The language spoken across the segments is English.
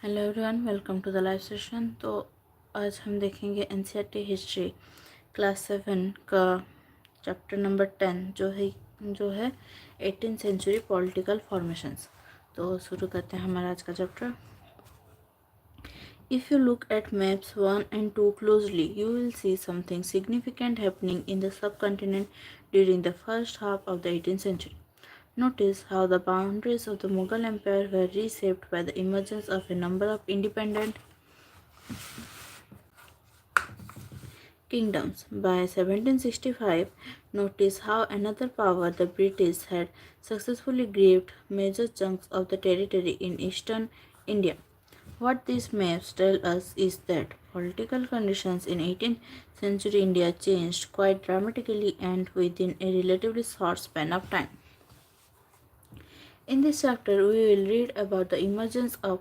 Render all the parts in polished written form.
Hello everyone, welcome to the live session. तो आज हम देखेंगे एनसीईआरटी हिस्ट्री क्लास 7 का चैप्टर नंबर 10 जो है 18th सेंचुरी पॉलिटिकल फॉर्मेशंस। तो शुरू करते हैं हमारा आज का chapter. If you look at maps 1 and 2 closely, you will see something significant happening in the subcontinent during the first half of the 18th century. Notice how the boundaries of the Mughal Empire were reshaped by the emergence of a number of independent kingdoms. By 1765, notice how another power, the British, had successfully gripped major chunks of the territory in eastern India. What these maps tell us is that political conditions in 18th century India changed quite dramatically and within a relatively short span of time. In this chapter, we will read about the emergence of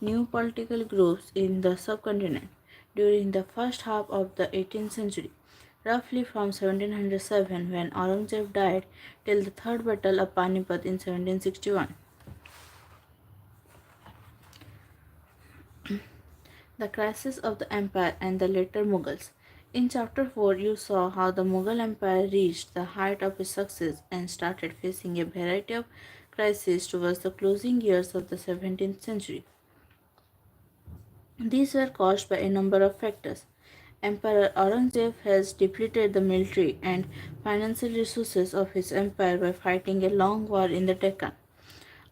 new political groups in the subcontinent during the first half of the 18th century, roughly from 1707 when Aurangzeb died till the Third Battle of Panipat in 1761. The crisis of the empire and the later Mughals. In chapter 4, you saw how the Mughal Empire reached the height of its success and started facing a variety of crises towards the closing years of the 17th century. These were caused by a number of factors. Emperor Aurangzeb has depleted the military and financial resources of his empire by fighting a long war in the Deccan.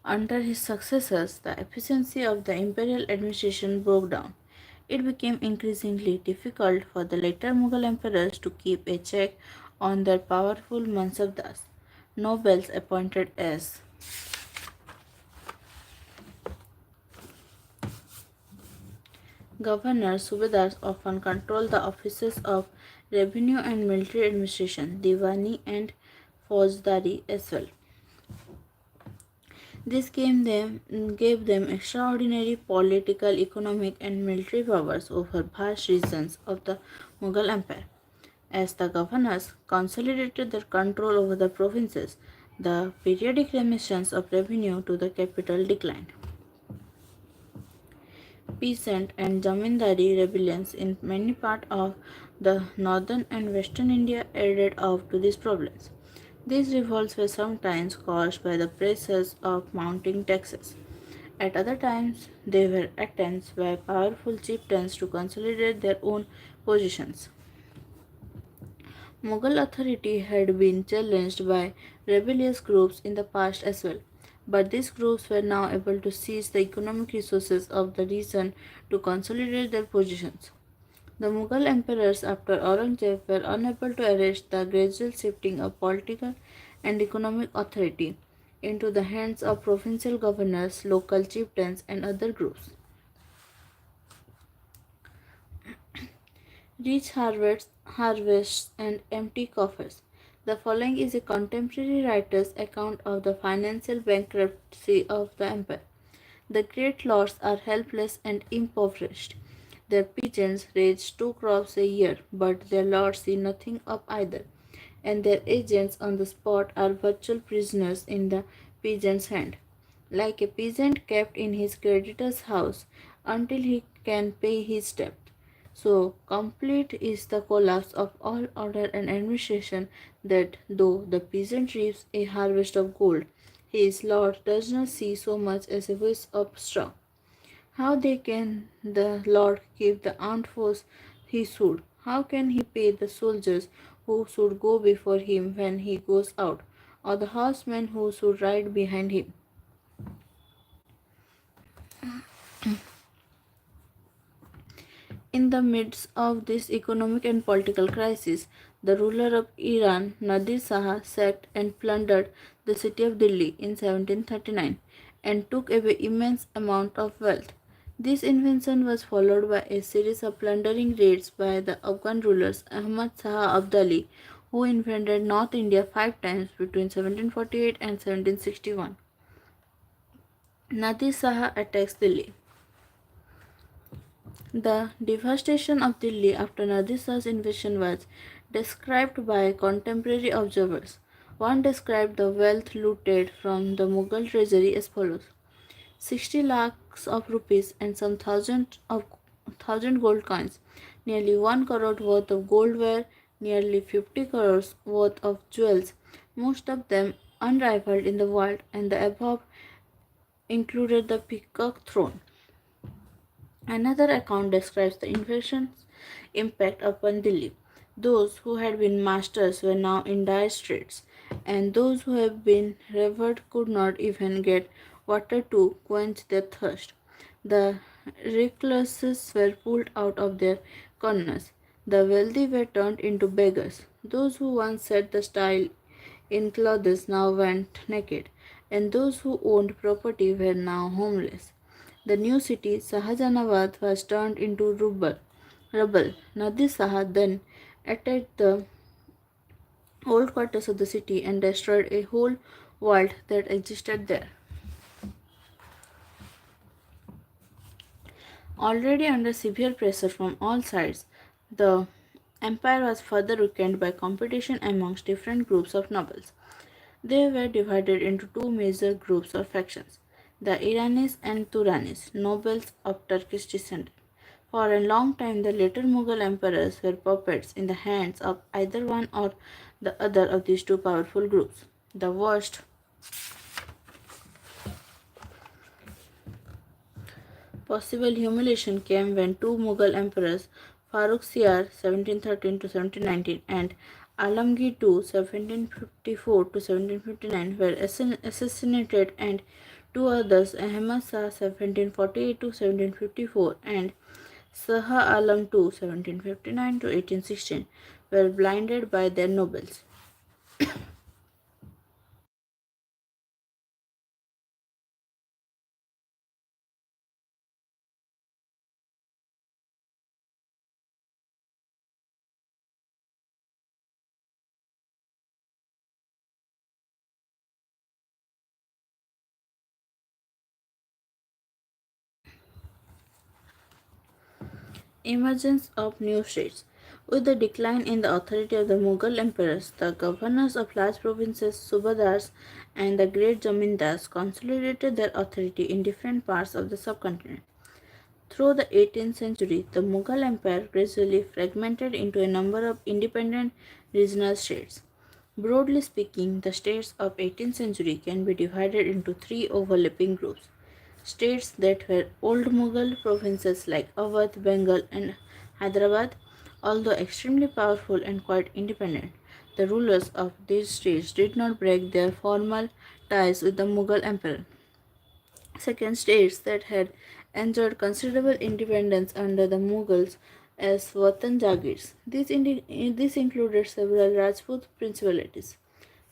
Under his successors, the efficiency of the imperial administration broke down. It became increasingly difficult for the later Mughal emperors to keep a check on their powerful Mansabdars, nobles appointed as governors. Subedars often controlled the offices of revenue and military administration, Diwani and Faujdari as well. This gave them extraordinary political, economic, and military powers over vast regions of the Mughal Empire. As the governors consolidated their control over the provinces, the periodic remissions of revenue to the capital declined. Peasant and Zamindari rebellions in many parts of the northern and western India added up to these problems. These revolts were sometimes caused by the pressures of mounting taxes. At other times, they were attempts by powerful chieftains to consolidate their own positions. Mughal authority had been challenged by rebellious groups in the past as well, but these groups were now able to seize the economic resources of the region to consolidate their positions. The Mughal emperors after Aurangzeb were unable to arrest the gradual shifting of political and economic authority into the hands of provincial governors, local chieftains, and other groups. Rich harvests and empty coffers. The following is a contemporary writer's account of the financial bankruptcy of the empire. The great lords are helpless and impoverished. Their peasants raise 2 crops a year, but their lords see nothing of either, and their agents on the spot are virtual prisoners in the peasant's hand, like a peasant kept in his creditor's house until he can pay his debt. So complete is the collapse of all order and administration that though the peasant reaps a harvest of gold, his lord does not see so much as a whisk of straw. How they can the Lord keep the armed force he should? How can he pay the soldiers who should go before him when he goes out, or the horsemen who should ride behind him? In the midst of this economic and political crisis, the ruler of Iran, Nadir Shah, sacked and plundered the city of Delhi in 1739 and took away immense amount of wealth. This invasion was followed by a series of plundering raids by the Afghan rulers Ahmad Shah Abdali, who invaded North India 5 times between 1748 and 1761. Nadir Shah attacks Delhi. The devastation of Delhi after Nadir Shah's invasion was described by contemporary observers. One described the wealth looted from the Mughal treasury as follows: 60 lakhs of rupees and some thousand gold coins. Nearly 1 crore worth of goldware, nearly 50 crores worth of jewels, most of them unrivaled in the world, and the above included the peacock throne. Another account describes the invasion's impact upon Delhi. Those who had been masters were now in dire straits, and those who had been revered could not even get water to quench their thirst. The recluses were pulled out of their corners. The wealthy were turned into beggars. Those who once set the style in clothes now went naked, and those who owned property were now homeless. The new city, Shahjahanabad, was turned into rubble. Nadir Shah then attacked the old quarters of the city and destroyed a whole world that existed there. Already under severe pressure from all sides, the empire was further weakened by competition amongst different groups of nobles. They were divided into two major groups or factions, the Iranis and Turanis, nobles of Turkish descent. For a long time, the later Mughal emperors were puppets in the hands of either one or the other of these two powerful groups. The worst possible humiliation came when two Mughal emperors, Farooq Siyar (1713 to 1719) and Alamgir II (1754 to 1759), were assassinated, and two others, Ahmad Shah (1748 to 1754) and Shah Alam II (1759 to 1816), were blinded by their nobles. Emergence of new states. With the decline in the authority of the Mughal emperors, the governors of large provinces, Subadars, and the great Zamindars consolidated their authority in different parts of the subcontinent. Through the 18th century, the Mughal Empire gradually fragmented into a number of independent regional states. Broadly speaking, the states of 18th century can be divided into three overlapping groups. States that were old Mughal provinces like Awadh, Bengal, and Hyderabad, although extremely powerful and quite independent. The rulers of these states did not break their formal ties with the Mughal emperor. Second, states that had enjoyed considerable independence under the Mughals as Watan Jagirs. This included several Rajput principalities.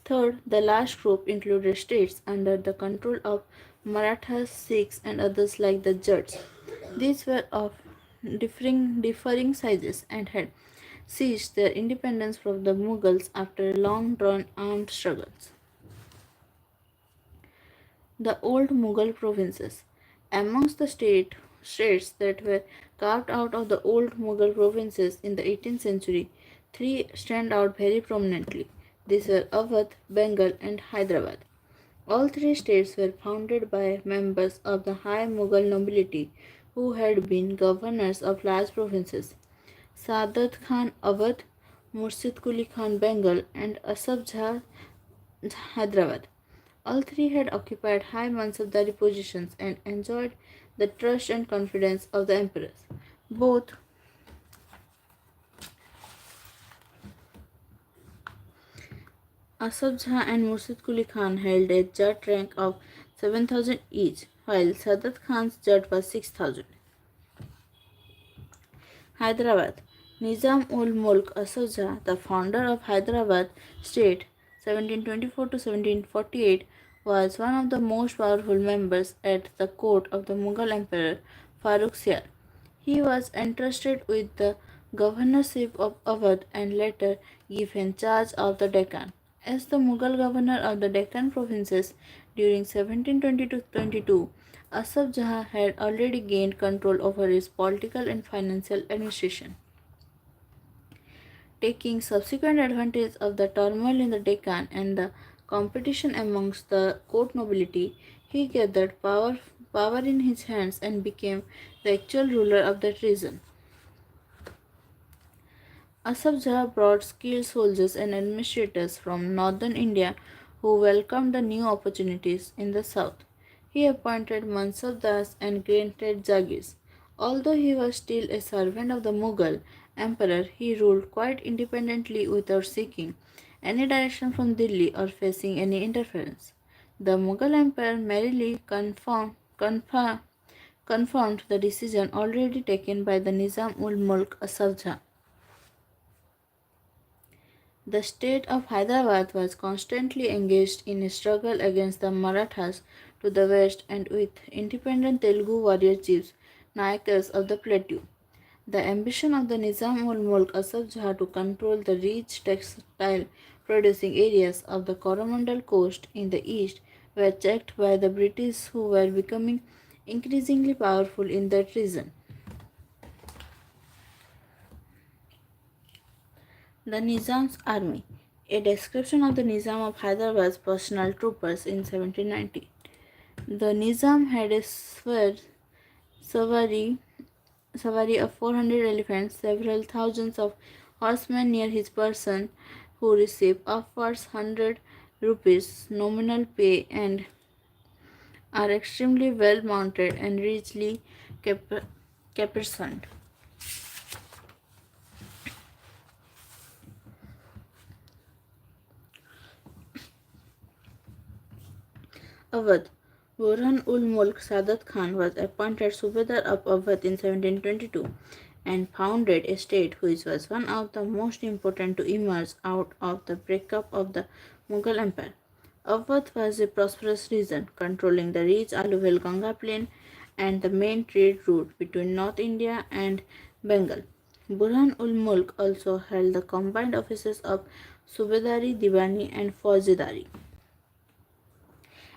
Third, the last group included states under the control of Marathas, Sikhs, and others like the Jats. These were of differing sizes and had seized their independence from the Mughals after long drawn armed struggles. The old Mughal provinces. Amongst the states that were carved out of the old Mughal provinces in the 18th century, three stand out very prominently. These were Awadh, Bengal, and Hyderabad. All three states were founded by members of the high Mughal nobility who had been governors of large provinces. Sadat Khan Awadh, Murshid Quli Khan Bengal, and Asaf Jah Hyderabad. All three had occupied high mansabdari positions and enjoyed the trust and confidence of the emperors. Both Asaf Jah and Murshid Quli Khan held a Jat rank of 7,000 each, while Sadat Khan's Jat was 6,000. Hyderabad. Nizam ul Mulk Asaf Jah, the founder of Hyderabad state 1724 to 1748, was one of the most powerful members at the court of the Mughal Emperor Farooq Siyar. He was entrusted with the governorship of Awadh and later given charge of the Deccan. As the Mughal governor of the Deccan provinces during 1720 to 22, Asaf Jah had already gained control over his political and financial administration. Taking subsequent advantage of the turmoil in the Deccan and the competition amongst the court nobility, he gathered power in his hands and became the actual ruler of that region. Asaf Jah brought skilled soldiers and administrators from northern India who welcomed the new opportunities in the south. He appointed Mansab Das and granted Jagirs. Although he was still a servant of the Mughal emperor, he ruled quite independently without seeking any direction from Delhi or facing any interference. The Mughal emperor merely confirmed the decision already taken by the Nizam ul Mulk Asaf Jah. The state of Hyderabad was constantly engaged in a struggle against the Marathas to the west and with independent Telugu warrior chiefs, Nayakas of the plateau. The ambition of the Nizam ul Mulk Asaf Jah to control the rich textile producing areas of the Coromandel coast in the east were checked by the British, who were becoming increasingly powerful in that region. The Nizam's army. A description of the Nizam of Hyderabad's personal troopers in 1790. The Nizam had a savari of 400 elephants, several thousands of horsemen near his person, who receive upwards 100 rupees nominal pay and are extremely well mounted and richly caparisoned. Awadh. Burhan ul Mulk Sadat Khan was appointed Subedar of Awadh in 1722 and founded a state which was one of the most important to emerge out of the breakup of the Mughal Empire. Awadh was a prosperous region, controlling the rich alluvial Ganga plain and the main trade route between North India and Bengal. Burhan ul Mulk also held the combined offices of Subedari, Diwani, and Fauzidari.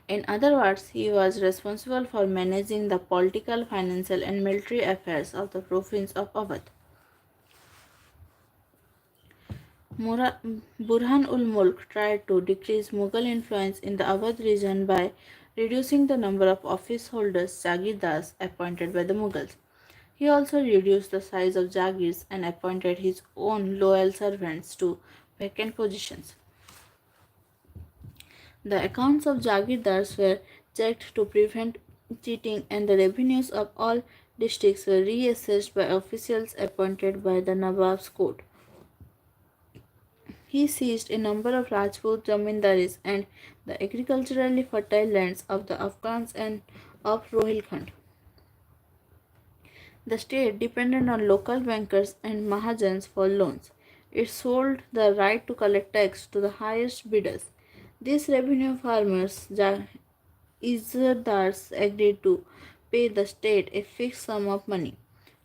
In other words, he was responsible for managing the political, financial, and military affairs of the province of Awadh. Burhan ul Mulk tried to decrease Mughal influence in the Awadh region by reducing the number of office holders, Jagirdars, appointed by the Mughals. He also reduced the size of Jagirs and appointed his own loyal servants to vacant positions. The accounts of Jagirdars were checked to prevent cheating, and the revenues of all districts were reassessed by officials appointed by the Nawab's court. He seized a number of Rajput jamindaris and the agriculturally fertile lands of the Afghans and of Rohilkhand. The state depended on local bankers and Mahajans for loans. It sold the right to collect tax to the highest bidders. These revenue farmers, Izzardars, agreed to pay the state a fixed sum of money.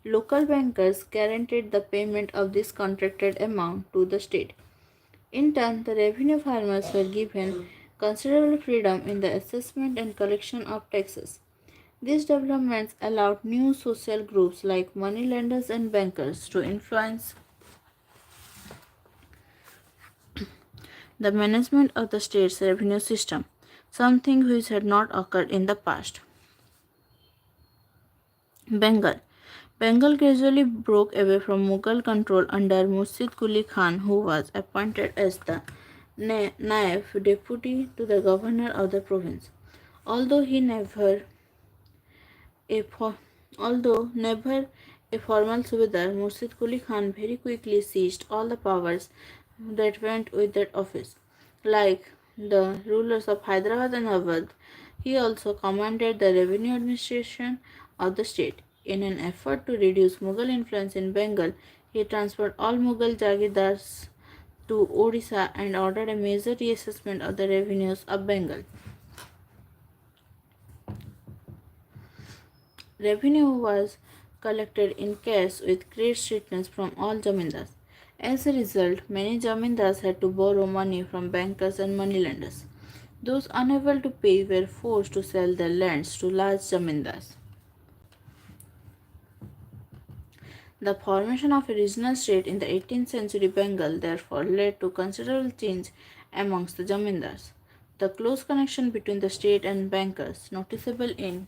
Local bankers guaranteed the payment of this contracted amount to the state. In turn, the revenue farmers were given considerable freedom in the assessment and collection of taxes. These developments allowed new social groups like moneylenders and bankers to influence the management of the state's revenue system, something which had not occurred in the past. Bengal. Bengal gradually broke away from Mughal control under Murshid Quli Khan, who was appointed as the Naib deputy to the governor of the province. Although a fo- never a formal Subedar, Murshid Quli Khan very quickly seized all the powers that went with that office. Like the rulers of Hyderabad and Awadh, he also commanded the revenue administration of the state. In an effort to reduce Mughal influence in Bengal, he transferred all Mughal Jagirdars to Odisha and ordered a major reassessment of the revenues of Bengal. Revenue was collected in cash with great strictness from all jamindars. As a result, many jamindars had to borrow money from bankers and moneylenders. Those unable to pay were forced to sell their lands to large jamindars. The formation of a regional state in the 18th century Bengal therefore led to considerable change amongst the jamindars. The close connection between the state and bankers, noticeable in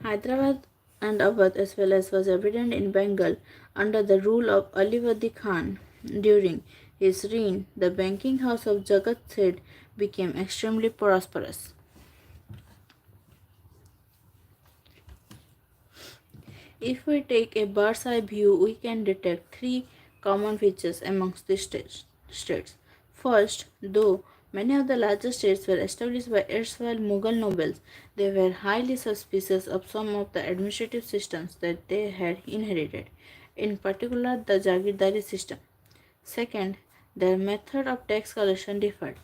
Hyderabad and Awadh as well as was evident in Bengal under the rule of Aliwadi Khan. During his reign, the banking house of Jagat Seth became extremely prosperous. If we take a bird's eye view, we can detect three common features amongst the states. First, though many of the larger states were established by erstwhile Mughal nobles, they were highly suspicious of some of the administrative systems that they had inherited, in particular the Jagirdari system. Second, their method of tax collection differed.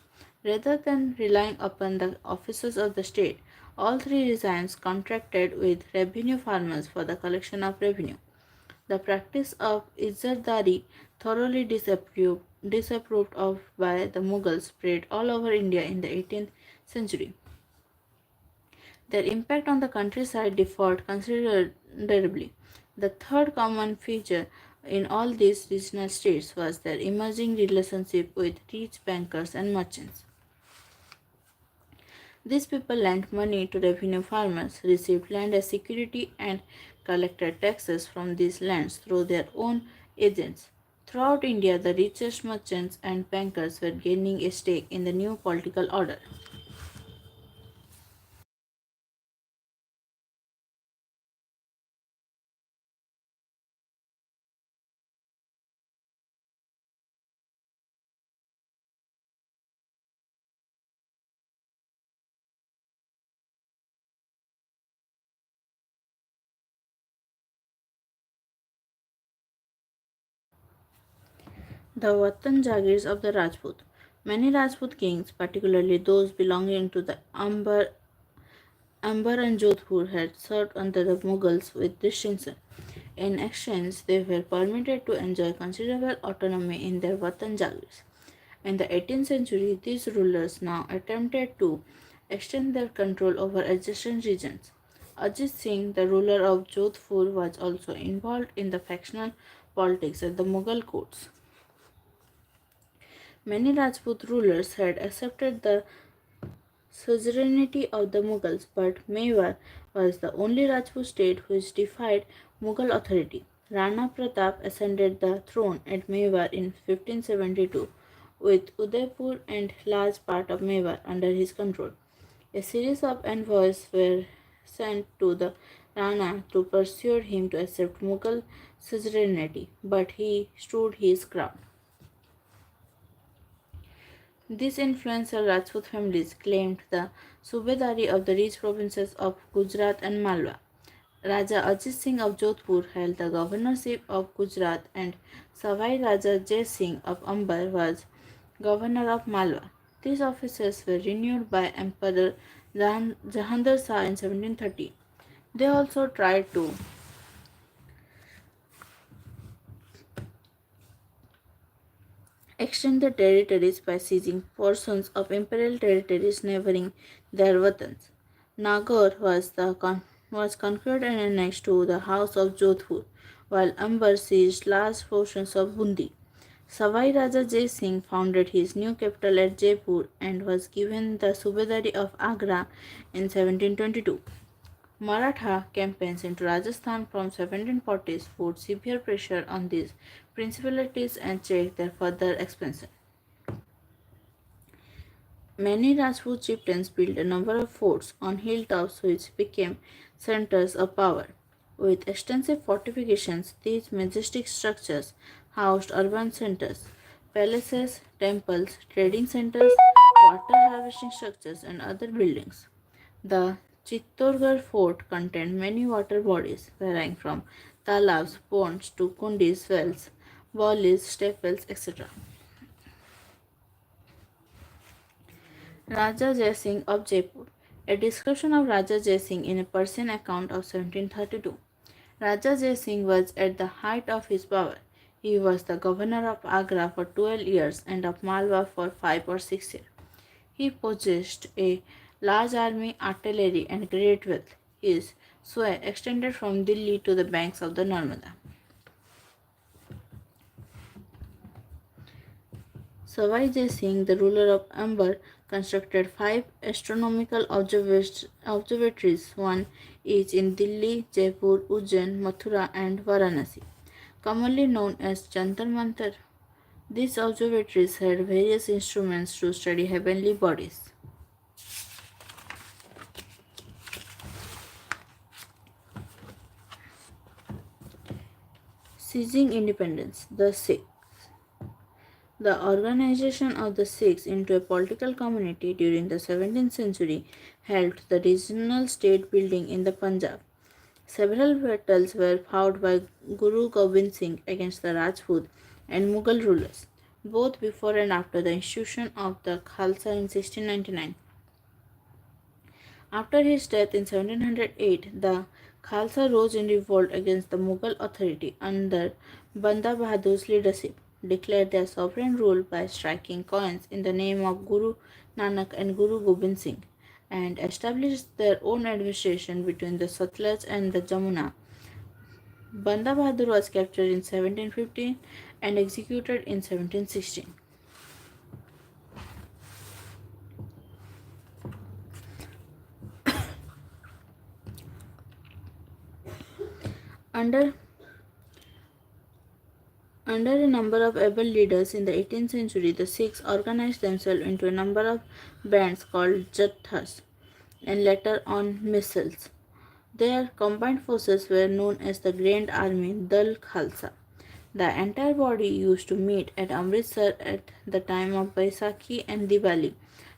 Rather than relying upon the officers of the state, all three regimes contracted with revenue farmers for the collection of revenue. The practice of izzardari, thoroughly disapproved of by the Mughals, spread all over India in the 18th century. Their impact on the countryside differed considerably. The third common feature in all these regional states was their emerging relationship with rich bankers and merchants. These people lent money to revenue farmers, received land as security, and collected taxes from these lands through their own agents. Throughout India, the richest merchants and bankers were gaining a stake in the new political order. The Vatan Jagirs of the Rajput. Many Rajput kings, particularly those belonging to the Amber and Jodhpur, had served under the Mughals with distinction. In exchange, they were permitted to enjoy considerable autonomy in their Vatan Jagirs. In the 18th century, these rulers now attempted to extend their control over adjacent regions. Ajit Singh, the ruler of Jodhpur, was also involved in the factional politics at the Mughal courts. Many Rajput rulers had accepted the suzerainty of the Mughals, but Mewar was the only Rajput state which defied Mughal authority. Rana Pratap ascended the throne at Mewar in 1572, with Udaipur and large part of Mewar under his control. A series of envoys were sent to the Rana to persuade him to accept Mughal suzerainty, but he stood his ground. These influential Rajput families claimed the subedari of the rich provinces of Gujarat and Malwa. Raja Ajit Singh of Jodhpur held the governorship of Gujarat and Savai Raja Jai Singh of Amber was governor of Malwa. These offices were renewed by Emperor Jahandar Shah in 1730. They also tried to extend the territories by seizing portions of imperial territories neighboring their Vatans. Nagaur was conquered and annexed to the House of Jodhpur, while Amber seized large portions of Bundi. Savai Raja Jai Singh founded his new capital at Jaipur and was given the Subedari of Agra in 1722. Maratha campaigns into Rajasthan from 1740s put severe pressure on these principalities and checked their further expansion. Many Rajput chieftains built a number of forts on hilltops which became centers of power. With extensive fortifications, these majestic structures housed urban centers, palaces, temples, trading centers, water harvesting structures, and other buildings. The Chittorgarh fort contained many water bodies, varying from talabs, ponds to kundis, wells, bawlis, stepwells, etc. Raja Jai Singh of Jaipur. A description of Raja Jai Singh in a Persian account of 1732. Raja Jai Singh was at the height of his power. He was the governor of Agra for 12 years and of Malwa for 5 or 6 years. He possessed a large army, artillery, and great wealth. His sway extended from Delhi to the banks of the Narmada. Savai Singh, the ruler of Amber, constructed five astronomical observatories, one each in Delhi, Jaipur, Ujjain, Mathura, and Varanasi, commonly known as Jantar Mantar. These observatories had various instruments to study heavenly bodies. Seizing independence, the Sikhs. The organization of the Sikhs into a political community during the 17th century helped the regional state building in the Punjab. Several battles were fought by Guru Gobind Singh against the Rajput and Mughal rulers, both before and after the institution of the Khalsa in 1699. After his death in 1708, the Khalsa rose in revolt against the Mughal authority under Banda Bahadur's leadership, declared their sovereign rule by striking coins in the name of Guru Nanak and Guru Gobind Singh, and established their own administration between the Satluj and the Jamuna. Banda Bahadur was captured in 1715 and executed in 1716. Under Under a number of able leaders in the 18th century, the Sikhs organized themselves into a number of bands called Jathas and later on missals. Their combined forces were known as the Grand Army Dal Khalsa. The entire body used to meet at Amritsar at the time of Baisakhi and Diwali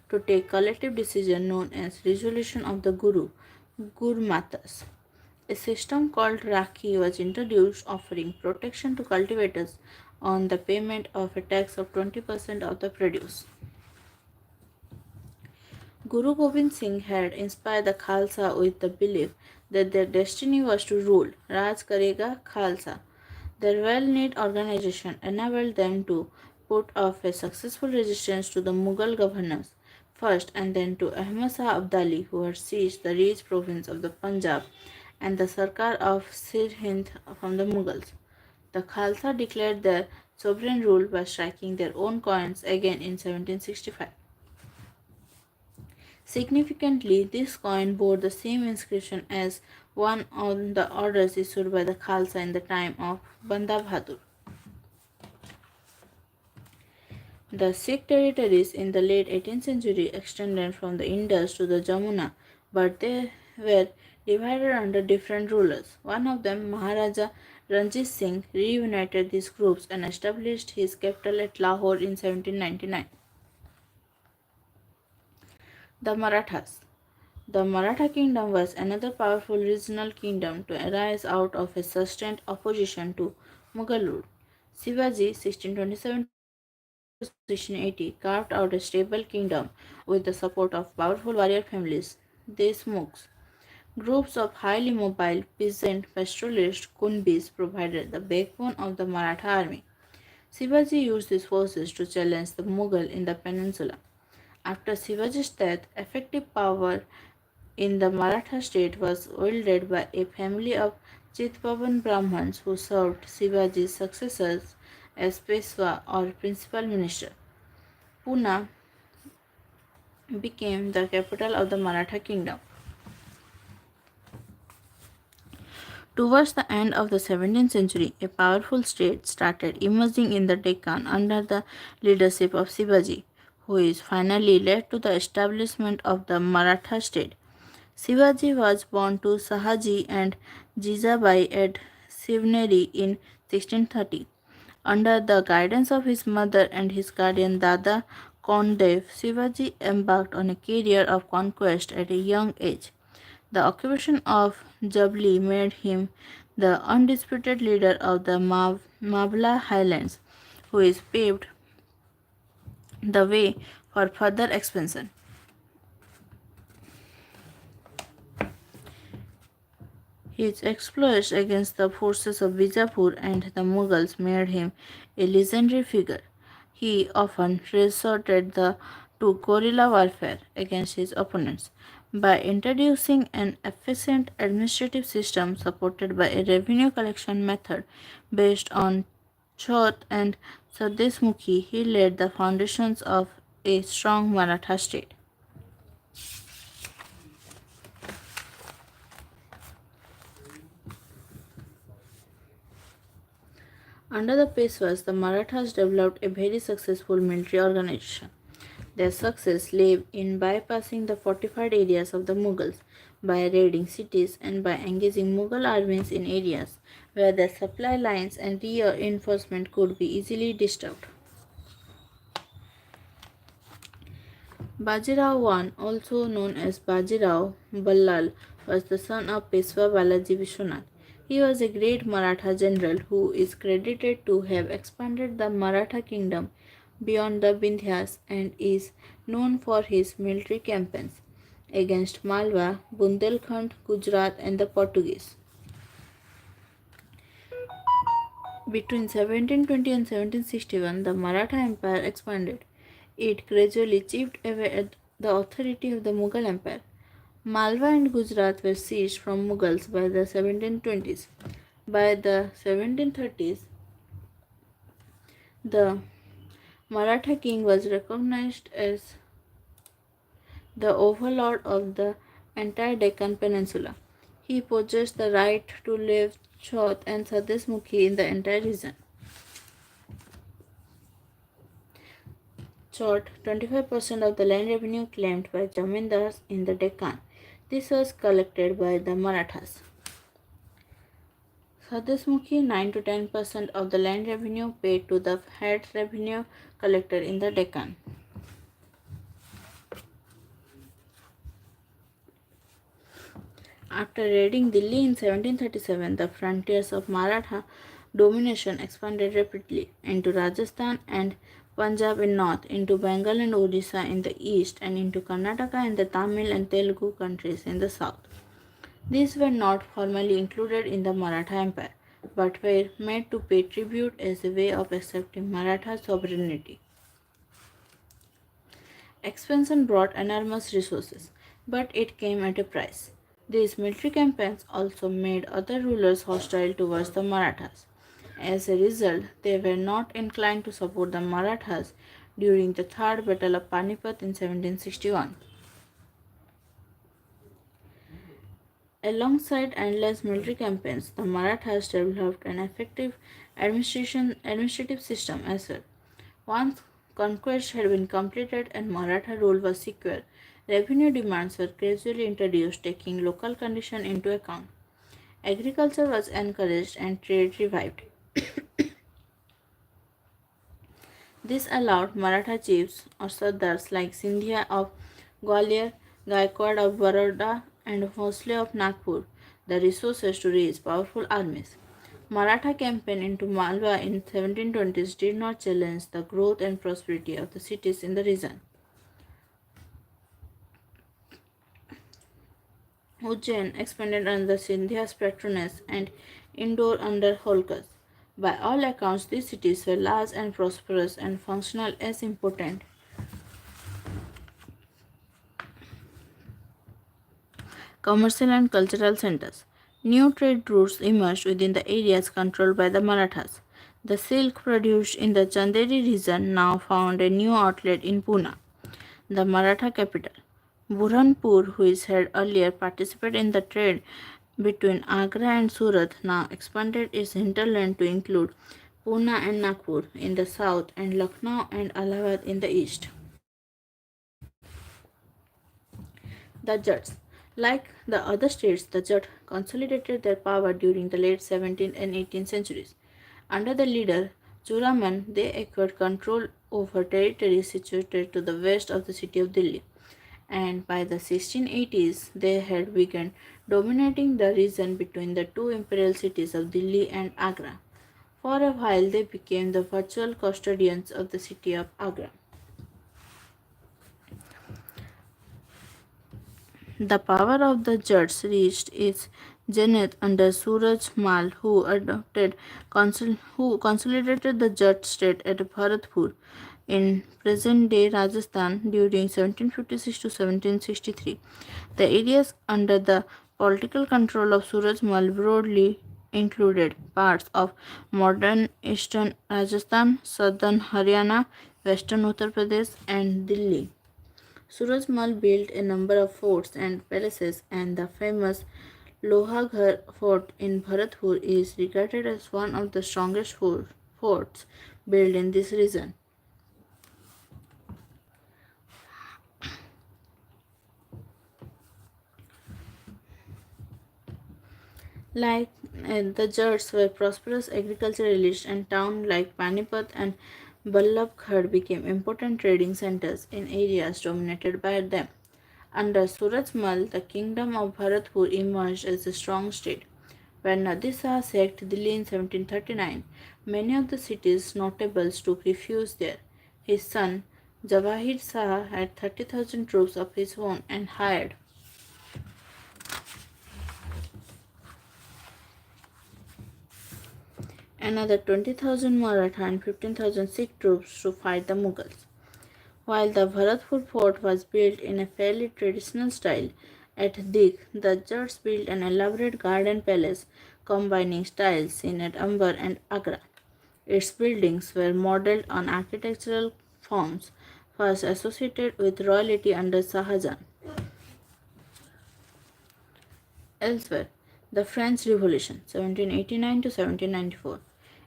to take collective decision known as Resolution of the Gurmatas. A system called Rakhi was introduced offering protection to cultivators on the payment of a tax of 20% of the produce. Guru Gobind Singh had inspired the Khalsa with the belief that their destiny was to rule. Raj Karega Khalsa. Their well-knit organization enabled them to put off a successful resistance to the Mughal governors first and then to Ahmad Shah Abdali, who had seized the rich province of the Punjab and the Sarkar of Sirhind from the Mughals. The Khalsa declared their sovereign rule by striking their own coins again in 1765. Significantly, this coin bore the same inscription as one on the orders issued by the Khalsa in the time of Banda Bahadur. The Sikh territories in the late 18th century extended from the Indus to the Jamuna, but they were divided under different rulers. One of them, Maharaja Ranjit Singh, reunited these groups and established his capital at Lahore in 1799. The Marathas. The Maratha kingdom was another powerful regional kingdom to arise out of a sustained opposition to Mughal rule. Shivaji, 1627 to 1680, carved out a stable kingdom with the support of powerful warrior families, Deshmukhs. Groups of highly mobile peasant pastoralists, Kunbis, provided the backbone of the Maratha army. Shivaji used these forces to challenge the Mughal in the peninsula. After Shivaji's death, effective power in the Maratha state was wielded by a family of Chitpavan Brahmins who served Shivaji's successors as Peshwa or principal minister. Pune became the capital of the Maratha kingdom. Towards the end of the 17th century, a powerful state started emerging in the Deccan under the leadership of Shivaji, who is finally led to the establishment of the Maratha state. Shivaji was born to Sahaji and Jijabai at Sivneri in 1630. Under the guidance of his mother and his guardian Dada Kondev, Shivaji embarked on a career of conquest at a young age. The occupation of Jabli made him the undisputed leader of the Mabla Highlands, who is paved the way for further expansion. His exploits against the forces of Bijapur and the Mughals made him a legendary figure. He often resorted to guerrilla warfare against his opponents by introducing an efficient administrative system supported by a revenue collection method based on Chauth and Sadesmukhi, he laid the foundations of a strong Maratha state. Under the Peshwas, the Marathas developed a very successful military organization. Their success lay in bypassing the fortified areas of the Mughals, by raiding cities, and by engaging Mughal armies in areas where their supply lines and reinforcement could be easily disturbed. Bajirao I, also known as Bajirao Ballal, was the son of Peshwa Balaji Vishwanath. He was a great Maratha general who is credited to have expanded the Maratha kingdom beyond the Vindhyas and is known for his military campaigns against Malwa, Bundelkhand, Gujarat, and the Portuguese. Between 1720 and 1761, the Maratha Empire expanded. It gradually chipped away at the authority of the Mughal Empire. Malwa and Gujarat were seized from Mughals by the 1720s. By the 1730s, the Maratha king was recognized as the overlord of the entire Deccan Peninsula. He possessed the right to live Chauth and Sadesmukhi in the entire region. Chauth, 25% of the land revenue claimed by Jamindars in the Deccan. This was collected by the Marathas. Sadesmukhi, 9 to 10% of the land revenue paid to the head revenue collector in the Deccan. After raiding Delhi in 1737, the frontiers of Maratha domination expanded rapidly into Rajasthan and Punjab in north, into Bengal and Odisha in the east, and into Karnataka and the Tamil and Telugu countries in the south. These were not formally included in the Maratha Empire, but were made to pay tribute as a way of accepting Maratha sovereignty. Expansion brought enormous resources, but it came at a price. These military campaigns also made other rulers hostile towards the Marathas. As a result, they were not inclined to support the Marathas during the Third Battle of Panipat in 1761. Alongside endless military campaigns, the Marathas developed an effective administrative system as well. Once conquest had been completed and Maratha rule was secure, revenue demands were gradually introduced, taking local conditions into account. Agriculture was encouraged and trade revived. This allowed Maratha chiefs or Sardars like Sindhia of Gwalior, Gaikwad of Baroda, and Bhosle of Nagpur the resources to raise powerful armies. Maratha campaign into Malwa in 1720s did not challenge the growth and prosperity of the cities in the region. Ujjain expanded under Sindhya's patronage and Indore under Holkar's. By all accounts, these cities were large and prosperous and functional as important commercial and cultural centers. New trade routes emerged within the areas controlled by the Marathas. The silk produced in the Chanderi region now found a new outlet in Pune, the Maratha capital. Burhanpur, which had earlier participated in the trade between Agra and Surat, now expanded its hinterland to include Pune and Nagpur in the south and Lucknow and Allahabad in the east. The Jats. Like the other states, the Jat consolidated their power during the late 17th and 18th centuries. Under the leader Churaman, they acquired control over territories situated to the west of the city of Delhi, and by the 1680s they had begun dominating the region between the two imperial cities of Delhi and Agra. For a while, they became the virtual custodians of the city of Agra. The power of the Jats reached its zenith under Suraj Mal, who consolidated the Jat state at Bharatpur in present-day Rajasthan during 1756 to 1763. The areas under the political control of Suraj Mal broadly included parts of modern eastern Rajasthan, southern Haryana, western Uttar Pradesh, and Delhi. Suraj built a number of forts and palaces, and the famous Lohaghar fort in Bharatpur is regarded as one of the strongest forts built in this region. Like the Jats were prosperous agriculturalists, and towns like Panipat and Ballabgarh became important trading centers in areas dominated by them. Under Suraj the kingdom of Bharatpur emerged as a strong state. When Nadir Shah sacked Delhi in 1739, many of the city's notables took refuge there. His son, Jawahir Shah, had 30,000 troops of his own and hired another 20,000 Maratha and 15,000 Sikh troops to fight the Mughals. While the Bharatpur fort was built in a fairly traditional style, at Dig, the Jats built an elaborate garden palace combining styles seen at Amber and Agra. Its buildings were modeled on architectural forms first associated with royalty under Shah Jahan. Elsewhere, the French Revolution, 1789 to 1794.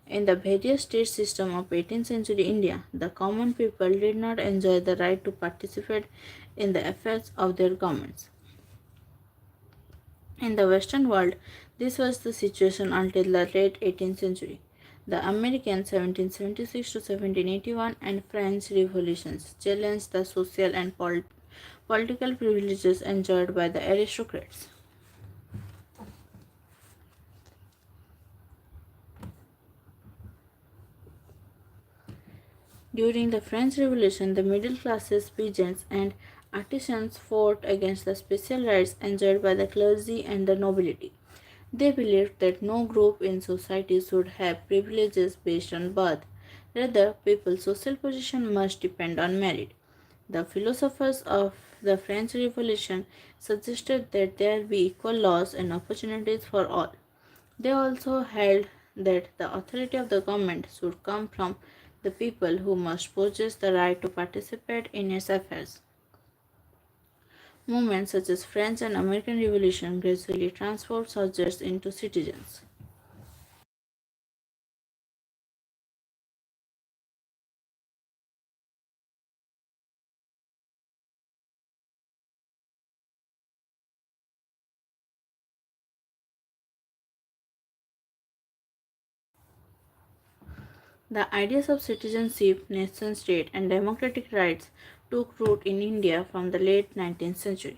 In the various state system of 18th century India, the common people did not enjoy the right to participate in the affairs of their governments. In the Western world, this was the situation until the late 18th century. The American 1776 to 1781 and French revolutions challenged the social and political privileges enjoyed by the aristocrats. During the French Revolution, the middle classes, peasants, and artisans fought against the special rights enjoyed by the clergy and the nobility. They believed that no group in society should have privileges based on birth. Rather, people's social position must depend on merit. The philosophers of the French Revolution suggested that there be equal laws and opportunities for all. They also held that the authority of the government should come from the people who must possess the right to participate in its affairs. Movements such as French and American Revolution gradually transformed soldiers into citizens. The ideas of citizenship, nation state, and democratic rights took root in India from the late 19th century.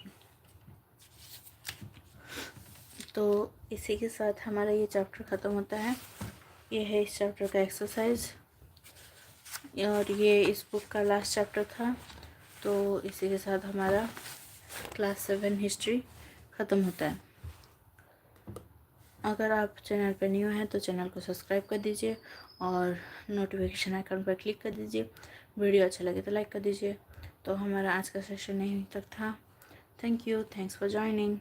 तो इसी के साथ हमारा ये chapter ख़त्म होता है। ये है इस चैप्टर का एक्सरसाइज और ये इस बुक का लास्ट चैप्टर था। तो इसी के साथ हमारा क्लास 7 हिस्ट्री ख़त्म होता है। अगर आप चैनल पर न्यू हैं तो चैनल को सब्सक्राइब कर दीजिए और नोटिफिकेशन आइकन पर क्लिक कर दीजिए। वीडियो अच्छा लगे तो लाइक कर दीजिए। तो हमारा आज का सेशन यहीं तक था। Thank you, thanks for joining.